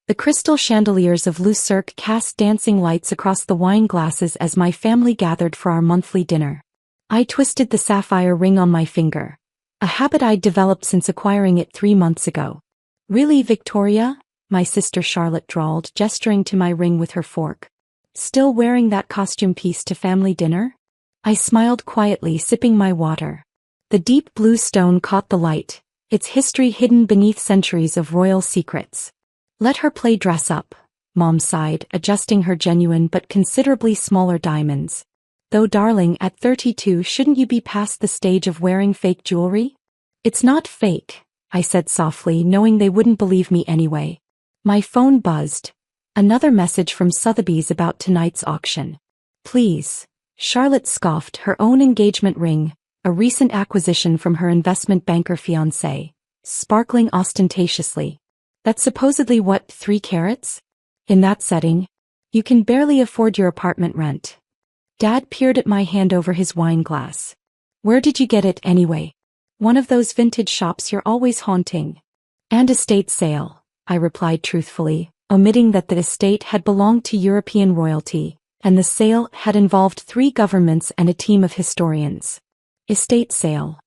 The crystal chandeliers of Cirque cast dancing lights across the wine glasses as my family gathered for our monthly dinner. I twisted the sapphire ring on my finger, a habit I'd developed since acquiring it 3 months ago. "Really, Victoria?" my sister Charlotte drawled, gesturing to my ring with her fork. "Still wearing that costume piece to family dinner?" I smiled quietly, sipping my water. The deep blue stone caught the light, its history hidden beneath centuries of royal secrets. "Let her play dress up," Mom sighed, adjusting her genuine but considerably smaller diamonds. "Though darling, at 32 shouldn't you be past the stage of wearing fake jewelry?" "It's not fake," I said softly, knowing they wouldn't believe me anyway. My phone buzzed. Another message from Sotheby's about tonight's auction. "Please." Charlotte scoffed, her own engagement ring, a recent acquisition from her investment banker fiancé, sparkling ostentatiously. "That's supposedly what, 3 carats? In that setting, you can barely afford your apartment rent." Dad peered at my hand over his wine glass. "Where did you get it anyway?" "One of those vintage shops you're always haunting." "And estate sale," I replied truthfully, omitting that the estate had belonged to European royalty, and the sale had involved 3 governments and a team of historians. "Estate sale."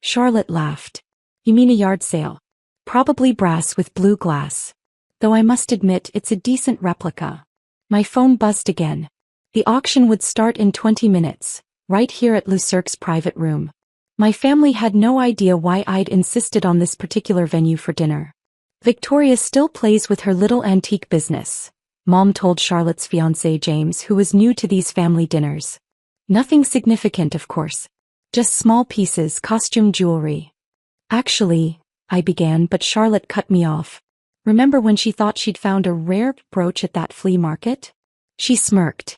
Charlotte laughed. "You mean a yard sale? Probably brass with blue glass. Though I must admit it's a decent replica." My phone buzzed again. The auction would start in 20 minutes, right here at Cirque's private room. My family had no idea why I'd insisted on this particular venue for dinner. "Victoria still plays with her little antique business," Mom told Charlotte's fiancé James, who was new to these family dinners. "Nothing significant, of course. Just small pieces, costume jewelry." "Actually," I began, but Charlotte cut me off. "Remember when she thought she'd found a rare brooch at that flea market?" She smirked.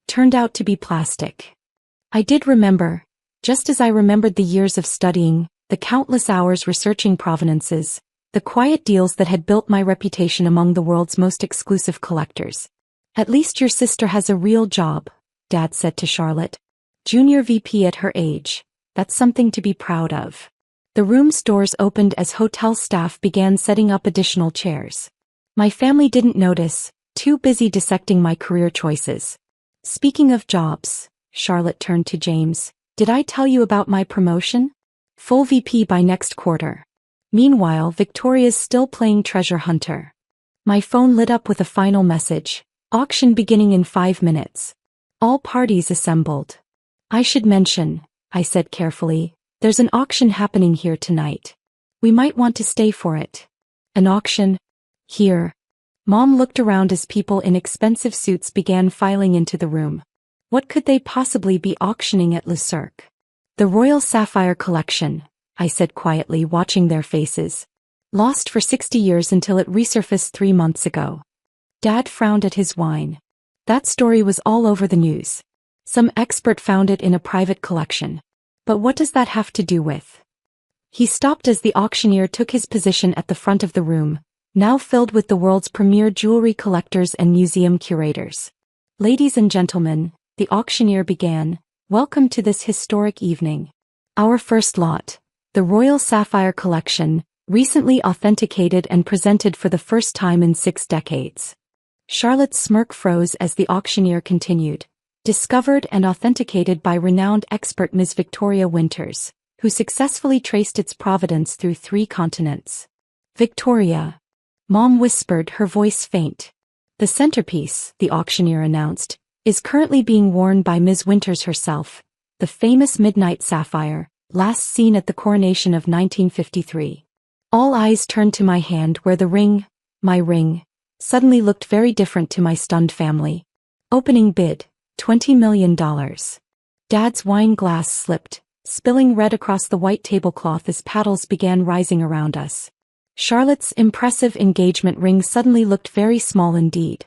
"Turned out to be plastic." I did remember, just as I remembered the years of studying, the countless hours researching provenances, the quiet deals that had built my reputation among the world's most exclusive collectors. "At least your sister has a real job," Dad said to Charlotte. "Junior VP at her age. That's something to be proud of." The room's doors opened as hotel staff began setting up additional chairs. My family didn't notice, too busy dissecting my career choices. "Speaking of jobs," Charlotte turned to James, "did I tell you about my promotion? Full VP by next quarter." Meanwhile, Victoria's still playing treasure hunter. My phone lit up with a final message. "Auction beginning in 5 minutes. All parties assembled." "I should mention," I said carefully, "there's an auction happening here tonight. We might want to stay for it." "An auction? Here?" Mom looked around as people in expensive suits began filing into the room. What could they possibly be auctioning at Cirque? "The Royal Sapphire Collection," I said quietly, watching their faces. "Lost for 60 years until it resurfaced 3 months ago." Dad frowned at his wine. "That story was all over the news. Some expert found it in a private collection. But what does that have to do with?" He stopped as the auctioneer took his position at the front of the room, now filled with the world's premier jewelry collectors and museum curators. "Ladies and gentlemen," the auctioneer began, "welcome to this historic evening. Our first lot, the Royal Sapphire Collection, recently authenticated and presented for the first time in 6 decades. Charlotte's smirk froze as the auctioneer continued. "Discovered and authenticated by renowned expert Ms. Victoria Winters, who successfully traced its provenance through 3 continents." "Victoria," Mom whispered, her voice faint. "The centerpiece," the auctioneer announced, "is currently being worn by Ms. Winters herself, the famous midnight sapphire, last seen at the coronation of 1953. All eyes turned to my hand where the ring, my ring, suddenly looked very different to my stunned family. Opening bid, $20 million. Dad's wine glass slipped, spilling red across the white tablecloth as paddles began rising around us. Charlotte's impressive engagement ring suddenly looked very small indeed.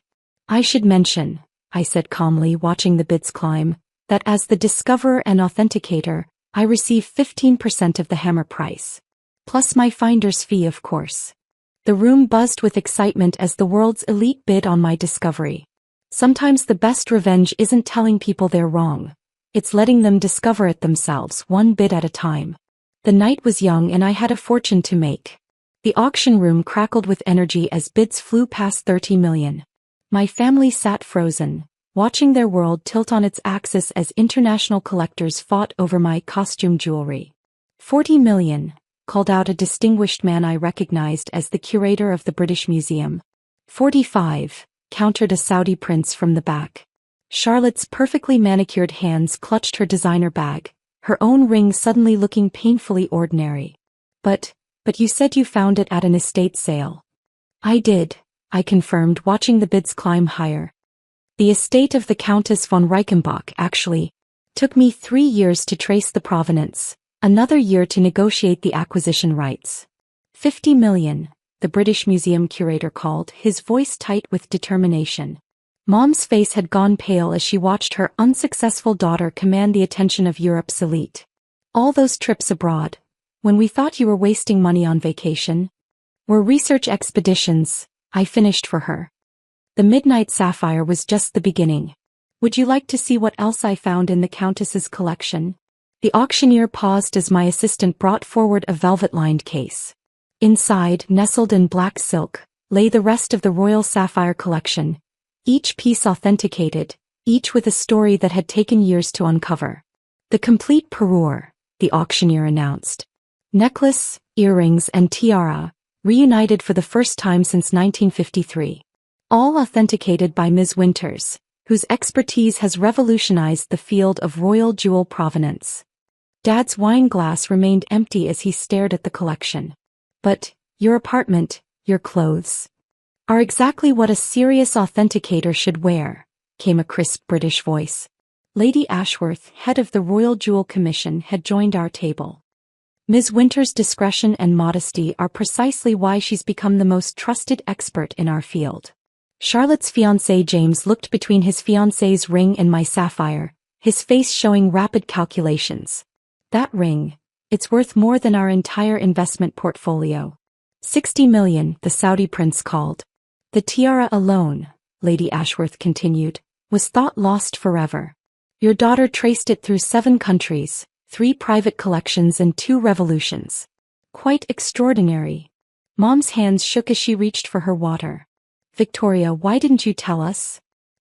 "I should mention," I said calmly, watching the bids climb, "that as the discoverer and authenticator, I receive 15% of the hammer price. Plus my finder's fee, of course." The room buzzed with excitement as the world's elite bid on my discovery. Sometimes the best revenge isn't telling people they're wrong. It's letting them discover it themselves, one bid at a time. The night was young and I had a fortune to make. The auction room crackled with energy as bids flew past 30 million. My family sat frozen, watching their world tilt on its axis as international collectors fought over my costume jewelry. 40 million, called out a distinguished man I recognized as the curator of the British Museum. 45, countered a Saudi prince from the back. Charlotte's perfectly manicured hands clutched her designer bag, her own ring suddenly looking painfully ordinary. But you said you found it at an estate sale. I did, I confirmed, watching the bids climb higher. The estate of the Countess von Reichenbach, actually. Took me 3 years to trace the provenance, another year to negotiate the acquisition rights. 50 million, the British Museum curator called, his voice tight with determination. Mom's face had gone pale as she watched her unsuccessful daughter command the attention of Europe's elite. All those trips abroad, when we thought you were wasting money on vacation, were research expeditions, I finished for her. The midnight sapphire was just the beginning. Would you like to see what else I found in the Countess's collection? The auctioneer paused as my assistant brought forward a velvet-lined case. Inside, nestled in black silk, lay the rest of the royal sapphire collection, each piece authenticated, each with a story that had taken years to uncover. The complete parure, the auctioneer announced. Necklace, earrings and tiara, reunited for the first time since 1953. All authenticated by Ms. Winters, whose expertise has revolutionized the field of royal jewel provenance. Dad's wine glass remained empty as he stared at the collection. But your apartment, your clothes, are exactly what a serious authenticator should wear, came a crisp British voice. Lady Ashworth, head of the Royal Jewel Commission, had joined our table. Ms. Winters' discretion and modesty are precisely why she's become the most trusted expert in our field. Charlotte's fiancé James looked between his fiancée's ring and my sapphire, his face showing rapid calculations. That ring, it's worth more than our entire investment portfolio. 60 million, the Saudi prince called. The tiara alone, Lady Ashworth continued, was thought lost forever. Your daughter traced it through 7 countries, 3 private collections and 2 revolutions. Quite extraordinary. Mom's hands shook as she reached for her water. Victoria, why didn't you tell us?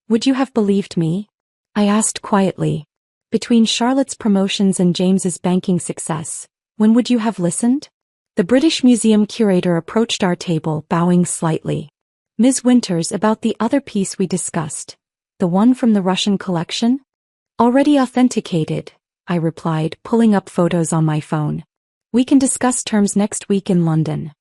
Would you have believed me? I asked quietly. Between Charlotte's promotions and James's banking success, when would you have listened? The British Museum curator approached our table, bowing slightly. Ms. Winters, about the other piece we discussed. The one from the Russian collection? Already authenticated, I replied, pulling up photos on my phone. We can discuss terms next week in London.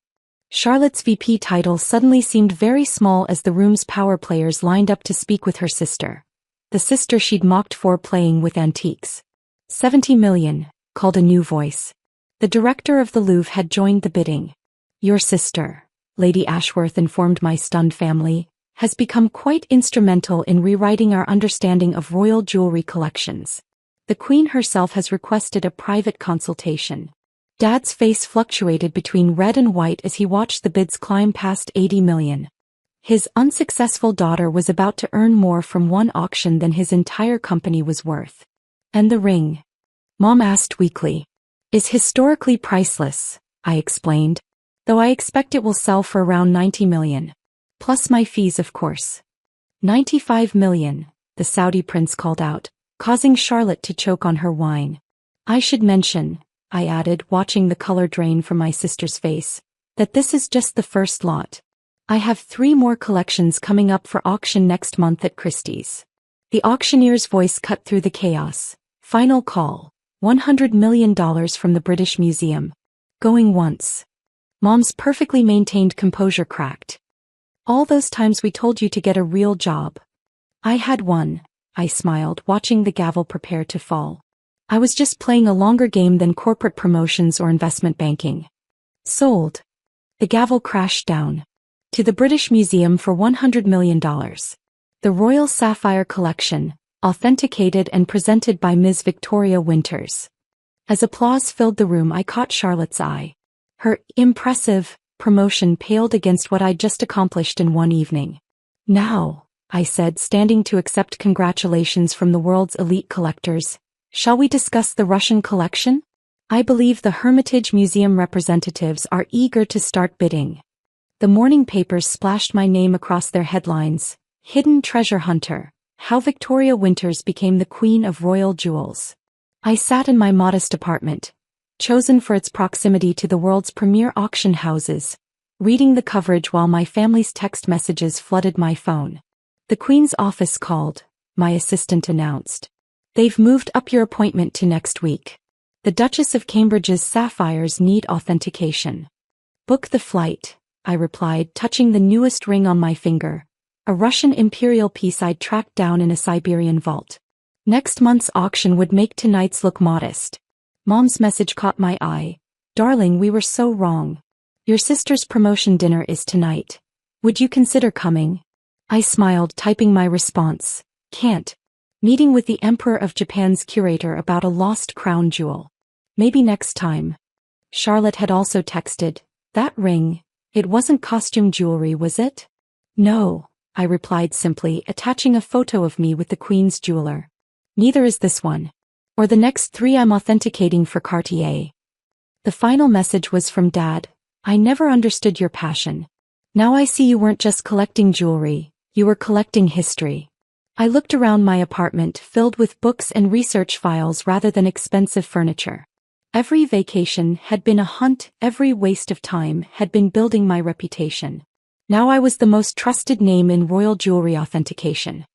Charlotte's VP title suddenly seemed very small as the room's power players lined up to speak with her sister. The sister she'd mocked for playing with antiques. 70 million, called a new voice. The director of the Louvre had joined the bidding. Your sister, Lady Ashworth informed my stunned family, has become quite instrumental in rewriting our understanding of royal jewelry collections. The Queen herself has requested a private consultation. Dad's face fluctuated between red and white as he watched the bids climb past 80 million. His unsuccessful daughter was about to earn more from one auction than his entire company was worth. And the ring? Mom asked weakly. Is historically priceless, I explained, though I expect it will sell for around 90 million. Plus my fees, of course. 95 million, the Saudi prince called out, causing Charlotte to choke on her wine. I should mention, I added, watching the color drain from my sister's face, that this is just the first lot. I have 3 more collections coming up for auction next month at Christie's. The auctioneer's voice cut through the chaos. Final call. $100 million from the British Museum. Going once. Mom's perfectly maintained composure cracked. All those times we told you to get a real job. I had one, I smiled, watching the gavel prepare to fall. I was just playing a longer game than corporate promotions or investment banking. Sold. The gavel crashed down. To the British Museum for $100 million. The Royal Sapphire Collection, authenticated and presented by Ms. Victoria Winters. As applause filled the room, I caught Charlotte's eye. Her impressive promotion paled against what I'd just accomplished in one evening. Now, I said, standing to accept congratulations from the world's elite collectors, shall we discuss the Russian collection? I believe the Hermitage Museum representatives are eager to start bidding. The morning papers splashed my name across their headlines. Hidden treasure hunter. How Victoria Winters became the queen of royal jewels. I sat in my modest apartment, chosen for its proximity to the world's premier auction houses, reading the coverage while my family's text messages flooded my phone. The Queen's office called, my assistant announced. They've moved up your appointment to next week. The Duchess of Cambridge's sapphires need authentication. Book the flight, I replied, touching the newest ring on my finger. A Russian imperial piece I'd tracked down in a Siberian vault. Next month's auction would make tonight's look modest. Mom's message caught my eye. Darling, we were so wrong. Your sister's promotion dinner is tonight. Would you consider coming? I smiled, typing my response. Can't. Meeting with the Emperor of Japan's curator about a lost crown jewel. Maybe next time. Charlotte had also texted. That ring. It wasn't costume jewelry, was it? No, I replied simply, attaching a photo of me with the Queen's jeweler. Neither is this one. Or the next 3 I'm authenticating for Cartier. The final message was from Dad. I never understood your passion. Now I see you weren't just collecting jewelry, you were collecting history. I looked around my apartment filled with books and research files rather than expensive furniture. Every vacation had been a hunt, every waste of time had been building my reputation. Now I was the most trusted name in royal jewelry authentication.